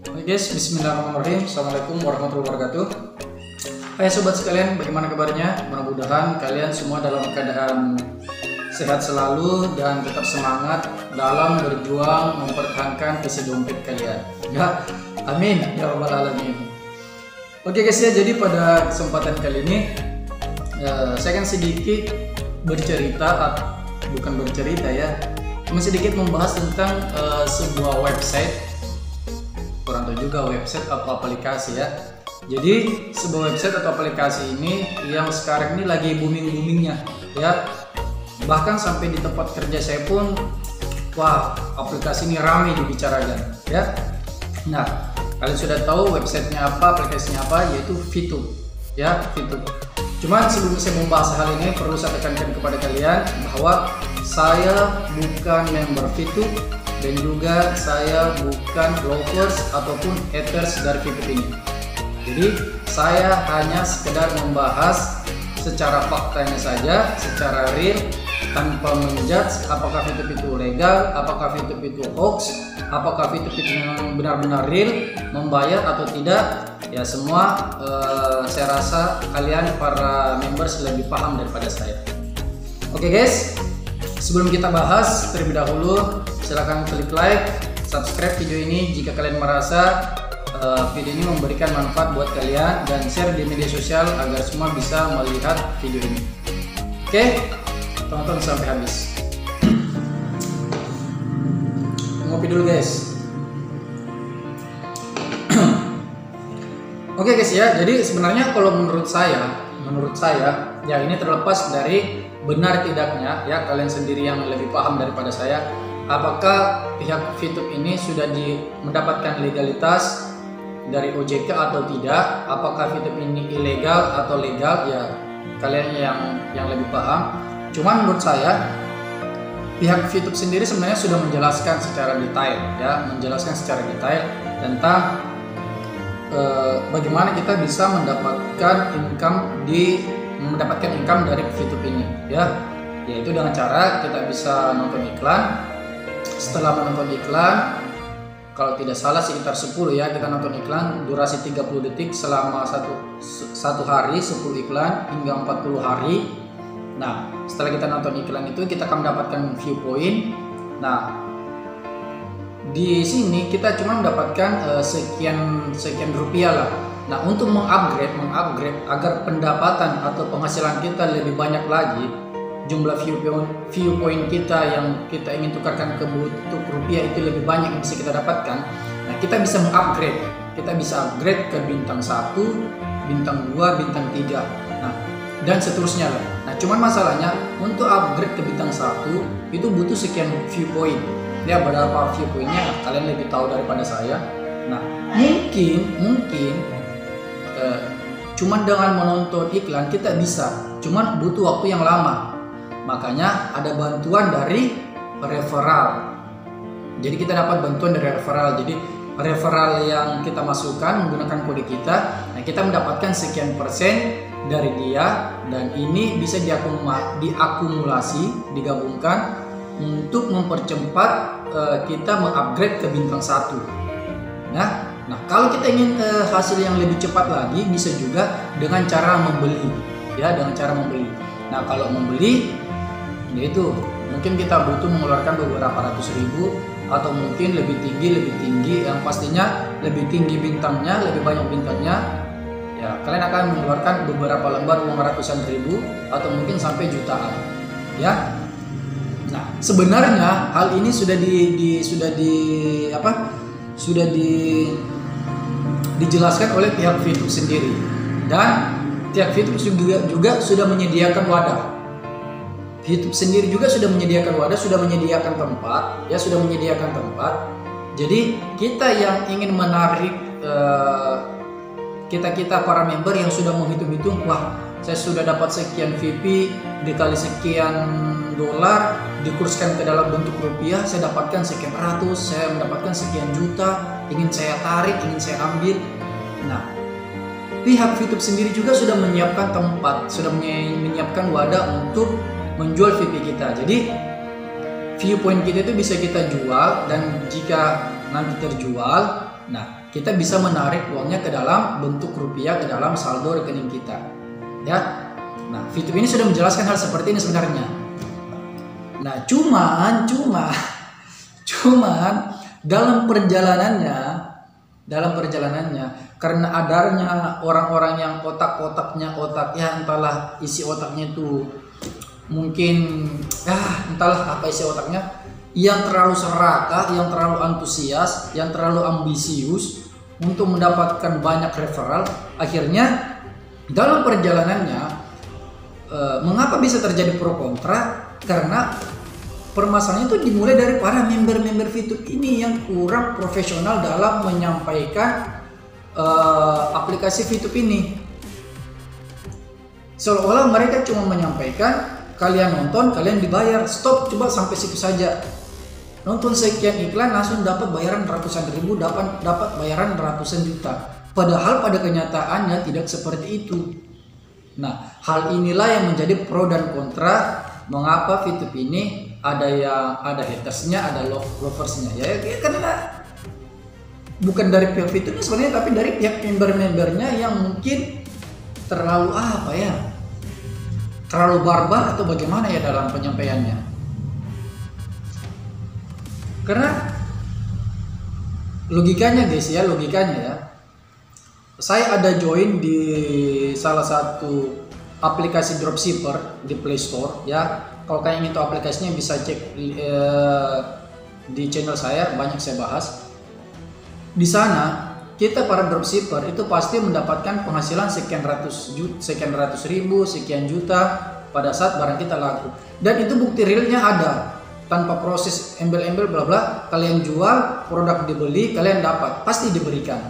Oke guys, bismillahirrahmanirrahim. Assalamualaikum warahmatullahi wabarakatuh. Hai sobat sekalian, bagaimana kabarnya? Mudah-mudahan kalian semua dalam keadaan sehat selalu dan tetap semangat dalam berjuang mempertahankan isi dompet kalian. Ya, amin ya rabbal alamin. Oke guys ya, jadi pada kesempatan kali ini saya akan sedikit bercerita, bukan bercerita ya, cuma sedikit membahas tentang sebuah website. Kurang tahu juga website atau aplikasi ya. Jadi sebuah website atau aplikasi ini yang sekarang ini lagi booming-boomingnya ya. Bahkan sampai di tempat kerja saya pun, wah, aplikasi ini ramai dibicarakan ya. Nah, kalian sudah tahu websitenya apa, aplikasinya apa, yaitu VTube ya, VTube. Cuman sebelum saya membahas hal ini, perlu saya tekankan kepada kalian bahwa saya bukan member VTube dan juga saya bukan lovers ataupun haters dari VTube ini. Jadi saya hanya sekedar membahas secara faktanya saja, secara real, tanpa menjudge apakah VTube itu legal, apakah VTube itu hoax, apakah VTube itu memang benar-benar real, membayar atau tidak. Ya semua saya rasa kalian para members lebih paham daripada saya. Oke guys, sebelum kita bahas, terlebih dahulu silahkan klik like, subscribe video ini jika kalian merasa video ini memberikan manfaat buat kalian, dan share di media sosial agar semua bisa melihat video ini. Oke, tonton sampai habis. Ngopi dulu guys. Oke guys ya, jadi sebenarnya kalau menurut saya ya, ini terlepas dari benar tidaknya ya, kalian sendiri yang lebih paham daripada saya. Apakah pihak VTube ini sudah mendapatkan legalitas dari OJK atau tidak? Apakah VTube ini ilegal atau legal? Ya kalian yang lebih paham. Cuman menurut saya pihak VTube sendiri sebenarnya sudah menjelaskan secara detail ya, tentang bagaimana kita bisa mendapatkan income dari VTube ini ya, yaitu dengan cara kita bisa nonton iklan. Setelah menonton iklan, kalau tidak salah sekitar 10 ya, kita nonton iklan durasi 30 detik selama satu hari, 10 iklan hingga 40 hari. Nah, setelah kita nonton iklan itu kita akan mendapatkan view point. Nah, di sini kita cuma mendapatkan sekian rupiah lah. Nah, untuk mengupgrade agar pendapatan atau penghasilan kita lebih banyak lagi, jumlah view point kita yang kita ingin tukarkan ke bentuk rupiah itu lebih banyak yang bisa kita dapatkan. Nah, kita bisa mengupgrade, kita bisa upgrade ke bintang 1, bintang 2, bintang 3, nah dan seterusnya lah. Nah, cuman masalahnya untuk upgrade ke bintang 1 itu butuh sekian view point ya. Berapa view pointnya kalian lebih tahu daripada saya. Nah, mungkin cuman dengan menonton iklan kita bisa, cuman butuh waktu yang lama. Makanya ada bantuan dari referral. Jadi kita dapat bantuan dari referral. Jadi referral yang kita masukkan menggunakan kode kita, nah kita mendapatkan sekian persen dari dia, dan ini bisa diakumulasi, digabungkan untuk mempercepat kita mengupgrade ke bintang 1. Nah, kalau kita ingin hasil yang lebih cepat lagi, bisa juga dengan cara membeli ya, Nah, kalau membeli yaitu mungkin kita butuh mengeluarkan beberapa ratus ribu, atau mungkin lebih tinggi, yang pastinya lebih tinggi bintangnya, lebih banyak bintangnya ya, kalian akan mengeluarkan beberapa lembar uang ratusan ribu atau mungkin sampai jutaan ya. Nah, sebenarnya hal ini sudah dijelaskan oleh pihak VTube sendiri, dan pihak VTube juga sudah menyediakan wadah. VTube sendiri juga sudah menyediakan wadah, sudah menyediakan tempat. Jadi kita yang ingin menarik kita para member yang sudah menghitung-hitung, wah, saya sudah dapat sekian VP dikali sekian dolar dikurskan ke dalam bentuk rupiah, saya dapatkan sekian ratus, saya mendapatkan sekian juta, ingin saya tarik, ingin saya ambil. Nah, pihak VTube sendiri juga sudah menyiapkan tempat, sudah menyiapkan wadah untuk menjual VP kita. Jadi view point kita itu bisa kita jual, dan jika nanti terjual Nah, kita bisa menarik uangnya ke dalam bentuk rupiah ke dalam saldo rekening kita. Ya. Nah, VTube ini sudah menjelaskan hal seperti ini sebenarnya. Nah, cuman dalam perjalanannya karena adanya orang-orang yang otaknya ya entahlah isi otaknya itu mungkin entahlah apa isi otaknya, yang terlalu serakah, yang terlalu antusias, yang terlalu ambisius untuk mendapatkan banyak referral. Akhirnya dalam perjalanannya mengapa bisa terjadi pro kontra? Karena permasalahannya itu dimulai dari para member-member VTube ini yang kurang profesional dalam menyampaikan aplikasi VTube ini. Seolah-olah mereka cuma menyampaikan kalian nonton, kalian dibayar, stop, coba sampai situ saja. Nonton sekian iklan langsung dapat bayaran ratusan ribu, dapat bayaran ratusan juta. Padahal pada kenyataannya tidak seperti itu. Nah, hal inilah yang menjadi pro dan kontra mengapa VTube ini ada hatersnya, ada loversnya. Ya karena bukan dari pihak VTube sebenarnya, tapi dari pihak member-membernya yang mungkin terlalu terlalu barbar atau bagaimana ya dalam penyampaiannya. Karena logikanya ya, saya ada join di salah satu aplikasi dropshipper di Play Store ya. Kalau kalian ingin tahu aplikasinya bisa cek di channel saya, banyak saya bahas. Di sana kita para dropshipper itu pasti mendapatkan penghasilan sekian ratus ribu, sekian juta pada saat barang kita laku. Dan itu bukti realnya ada. Tanpa proses embel-embel bla bla, kalian jual, produk dibeli, kalian dapat, pasti diberikan.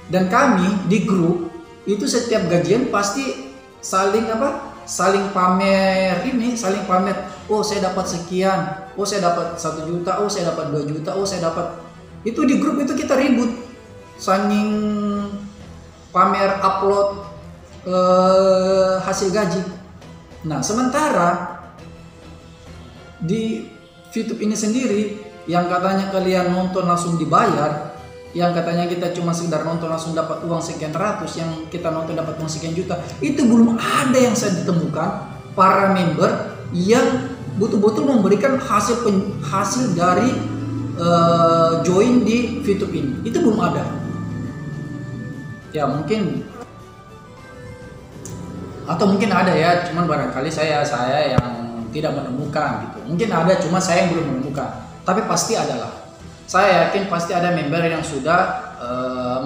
Dan kami di grup itu setiap gajian pasti saling pamer. Oh, saya dapat sekian, oh saya dapat 1 juta, oh saya dapat 2 juta, oh saya dapat. Itu di grup itu kita ribut saking pamer upload hasil gaji. Nah, sementara di VTube ini sendiri yang katanya kalian nonton langsung dibayar, yang katanya kita cuma sekedar nonton langsung dapat uang sekian ratus, yang kita nonton dapat uang sekian juta, itu belum ada yang saya ditemukan para member yang betul-betul memberikan hasil dari join di VTube ini. Itu belum ada. Ya mungkin ada ya, cuman barangkali saya yang tidak menemukan gitu. Mungkin ada, cuma saya yang belum menemukan. Tapi pasti adalah. Saya yakin pasti ada member yang sudah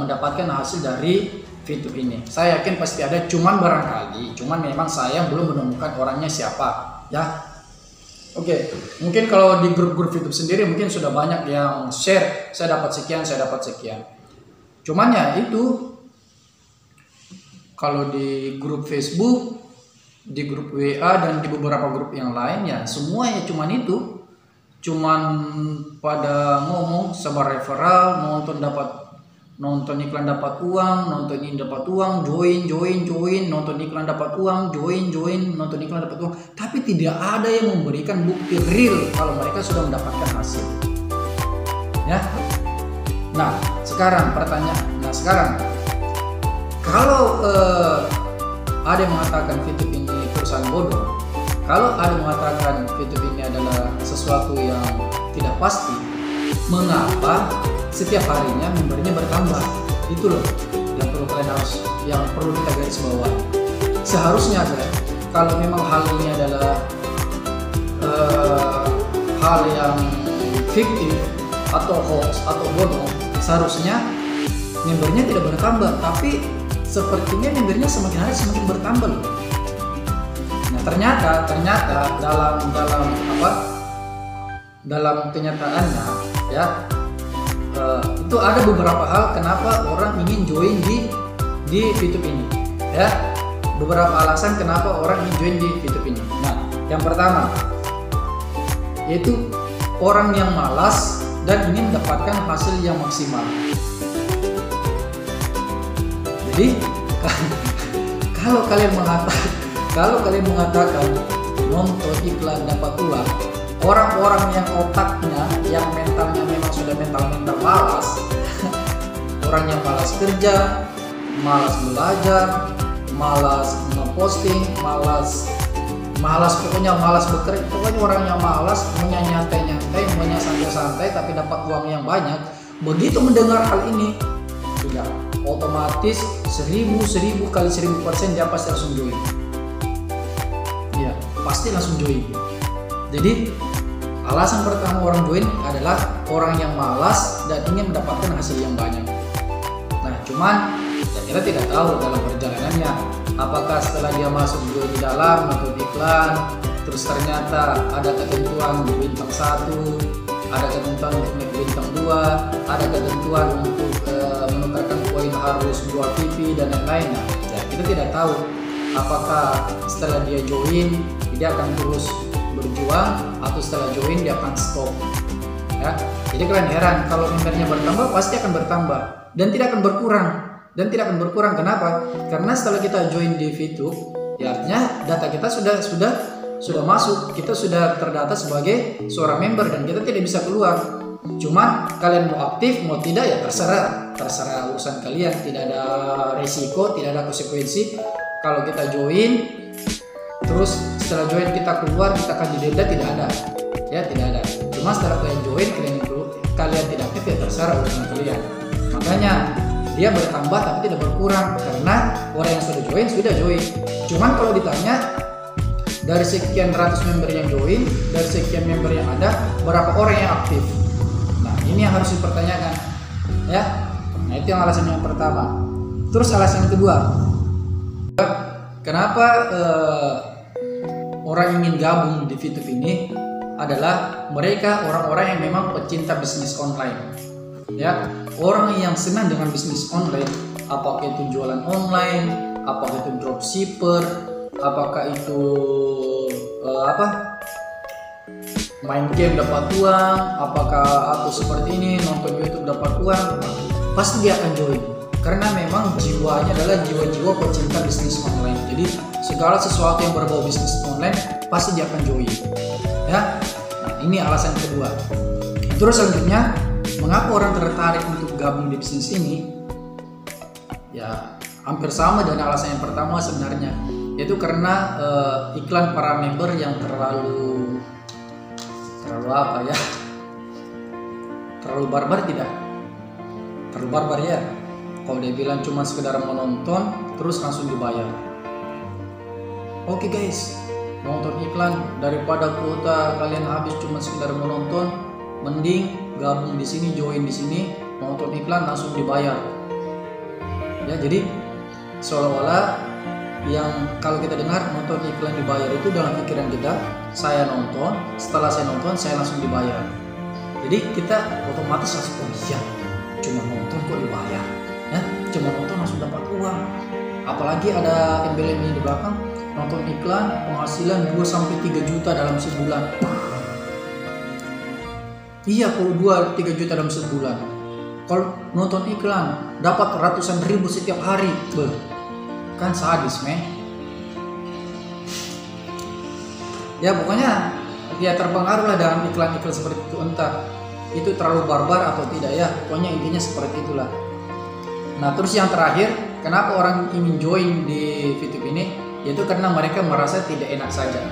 mendapatkan hasil dari VTube ini. Saya yakin pasti ada, cuman memang saya belum menemukan orangnya siapa, ya. Oke, mungkin kalau di grup-grup VTube sendiri mungkin sudah banyak yang share, saya dapat sekian. Cuman ya itu, kalau di grup Facebook, di grup WA dan di beberapa grup yang lain ya semuanya cuman itu. Cuman pada ngomong sebar referral, nonton iklan dapat uang, nonton ini dapat uang, join, nonton iklan dapat uang, join, nonton iklan dapat uang. Tapi tidak ada yang memberikan bukti real kalau mereka sudah mendapatkan hasil. Ya. Nah, sekarang kalau ada yang mengatakan VTube ini perusahaan bodoh, kalau ada yang mengatakan VTube ini adalah sesuatu yang tidak pasti, mengapa setiap harinya membernya bertambah? Itu loh yang perlu kita garis bawah. Seharusnya kalau memang hal ini adalah hal yang fiktif atau hoax atau bodoh, seharusnya membernya tidak bertambah, tapi sepertinya membernya semakin hari semakin bertambah loh. Nah, ternyata dalam kenyataannya ya itu ada beberapa hal kenapa orang ingin join di VTube ini ya. Beberapa alasan kenapa orang ingin join di VTube ini. Nah, yang pertama yaitu orang yang malas dan ingin mendapatkan hasil yang maksimal. Jadi kalau kalian mengatakan nonton iklan dapat uang, orang-orang yang otaknya, yang mentalnya memang sudah mental malas orang yang malas kerja, malas belajar, malas ngeposting, malas pokoknya malas bekerja, pokoknya orang yang malas, maunya nyantai-nyantai, maunya santai-santai tapi dapat uang yang banyak. Begitu mendengar hal ini, sudah otomatis 1000 kali 1000% dia pasti langsung join. Iya, pasti langsung join. Jadi alasan pertama orang join adalah orang yang malas dan ingin mendapatkan hasil yang banyak. Nah, cuman kita tidak tahu dalam perjalanannya apakah setelah dia masuk di dalam atau iklan, terus ternyata ada ketentuan bintang 1, ada ketentuan untuk bintang 2, ada ketentuan untuk menukarkan poin harus 2 PP dan lain-lain. Nah, ya, kita tidak tahu apakah setelah dia join dia akan terus berjuang atau setelah join dia akan stop. Ya, jadi kalian heran kalau membernya bertambah pasti akan bertambah dan tidak akan berkurang. Kenapa? Karena setelah kita join di VTube, ya artinya data kita sudah masuk, kita sudah terdata sebagai seorang member dan kita tidak bisa keluar. Cuman kalian mau aktif mau tidak ya terserah urusan kalian, tidak ada resiko, tidak ada konsekuensi. Kalau kita join terus setelah join kita keluar, kita akan didenda, tidak ada. Cuma setelah kalian join, kalian tidak aktif ya terserah urusan kalian. Makanya dia bertambah tapi tidak berkurang karena orang yang sudah join. Cuman kalau ditanya dari sekian ratus member yang join, dari sekian member yang ada, berapa orang yang aktif? Nah, ini yang harus dipertanyakan, ya. Nah, itu yang alasan yang pertama. Terus alasan yang kedua, kenapa orang ingin gabung di VTube ini adalah mereka orang-orang yang memang pecinta bisnis online, ya, orang yang senang dengan bisnis online, apakah itu jualan online, apakah itu dropshipper, apakah itu main game dapat uang, apakah atau seperti ini nonton YouTube dapat uang, pasti dia akan join karena memang jiwanya adalah jiwa-jiwa pecinta bisnis online. Jadi segala sesuatu yang berbau bisnis online pasti dia akan join, ya. Nah, ini alasan kedua. Terus selanjutnya, mengapa orang tertarik untuk gabung di bisnis ini? Ya, hampir sama dengan alasan yang pertama sebenarnya, yaitu karena iklan para member yang terlalu apa ya? Terlalu barbar tidak? Terlalu barbar ya. Kalau dia bilang cuma sekedar menonton terus langsung dibayar. Oke guys, nonton iklan daripada kuota kalian habis cuma sekedar menonton, mending gabung di sini, join di sini, nonton iklan langsung dibayar. Ya, jadi seolah-olah yang kalau kita dengar nonton iklan dibayar itu dalam pikiran kita, saya nonton, setelah saya nonton saya langsung dibayar. Jadi kita otomatis langsung, oh iya, cuma nonton kok dibayar, ya, cuma nonton langsung dapat uang. Apalagi ada embel ini di belakang, nonton iklan penghasilan 2-3 juta dalam sebulan. Iya, kalau 2-3 juta dalam sebulan. Kalau nonton iklan dapat ratusan ribu setiap hari, kan sadis men. Ya pokoknya dia terpengaruh lah dengan iklan-iklan seperti itu, entah itu terlalu barbar atau tidak ya, pokoknya intinya seperti itulah. Nah, terus yang terakhir, kenapa orang ingin join di VTube ini, yaitu karena mereka merasa tidak enak saja.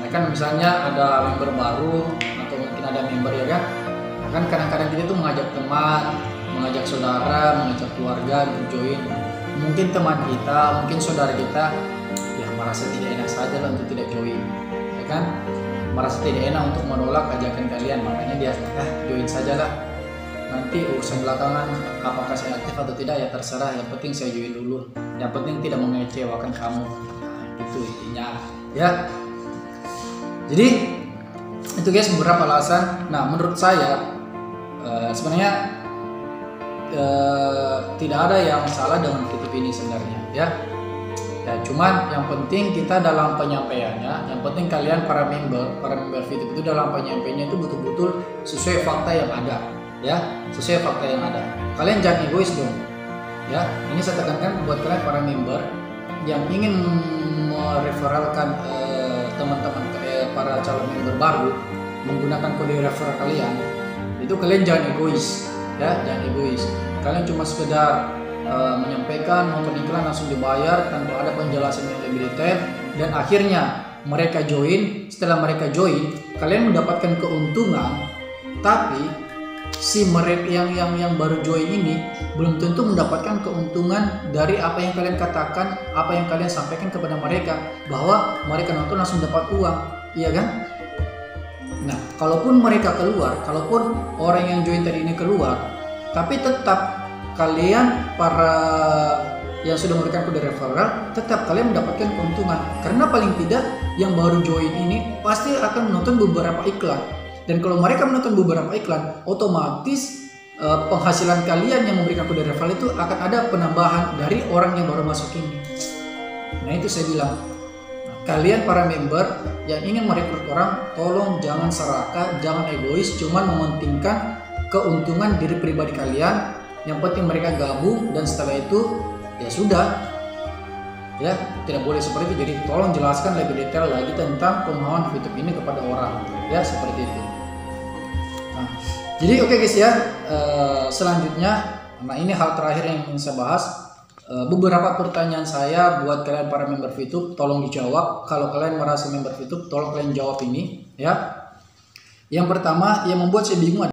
Nah, kan misalnya ada member baru atau mungkin ada member ya kan, nah, kan kadang-kadang kita tuh mengajak teman, mengajak saudara, mengajak keluarga untuk join. Mungkin teman kita, mungkin saudara kita yang merasa tidak enak saja lah untuk tidak join, ya kan? Merasa tidak enak untuk menolak ajakan kalian, makanya dia join saja lah. Nanti urusan belakangan apakah saya aktif atau tidak ya terserah, yang penting saya join dulu, yang penting tidak mengecewakan kamu. Nah, itu intinya ya. Jadi itu guys beberapa alasan. Nah, menurut saya sebenarnya tidak ada yang salah dengan VTube ini sebenarnya ya. Ya, cuman yang penting kita dalam penyampaiannya, yang penting kalian para member VTube itu dalam penyampaiannya itu betul-betul sesuai fakta yang ada, ya, sesuai fakta yang ada. Kalian jangan egois dong, ya. Ini saya tekankan buat kalian para member yang ingin mereferalkan teman-teman para calon member baru menggunakan kode referral kalian, itu kalian jangan egois, ya, jangan egois. kalian cuma sekedar menyampaikan nonton iklan langsung dibayar tanpa ada penjelasan yang lebih detail, dan akhirnya mereka join. Setelah mereka join, kalian mendapatkan keuntungan, tapi si mereka yang baru join ini belum tentu mendapatkan keuntungan dari apa yang kalian katakan, apa yang kalian sampaikan kepada mereka, bahwa mereka nonton langsung dapat uang, iya kan? Nah, kalaupun mereka keluar, kalaupun orang yang join tadi ini keluar, tapi tetap kalian para yang sudah memberikan kode referral, tetap kalian mendapatkan keuntungan, karena paling tidak yang baru join ini pasti akan menonton beberapa iklan, dan kalau mereka menonton beberapa iklan, otomatis penghasilan kalian yang memberikan kode referral itu akan ada penambahan dari orang yang baru masuk ini. Nah, itu saya bilang, kalian para member yang ingin merekrut orang, tolong jangan serakah, jangan egois, cuman mementingkan keuntungan diri pribadi kalian. Yang penting mereka gabung, dan setelah itu ya sudah, ya tidak boleh seperti itu. Jadi tolong jelaskan lebih detail lagi tentang pemahaman VTube ini kepada orang, ya seperti itu. Nah, jadi oke guys ya, selanjutnya, nah ini hal terakhir yang ingin saya bahas. Beberapa pertanyaan saya buat kalian para member VTube, tolong dijawab. Kalau kalian merasa member VTube, tolong kalian jawab ini ya. Yang pertama yang membuat saya bingung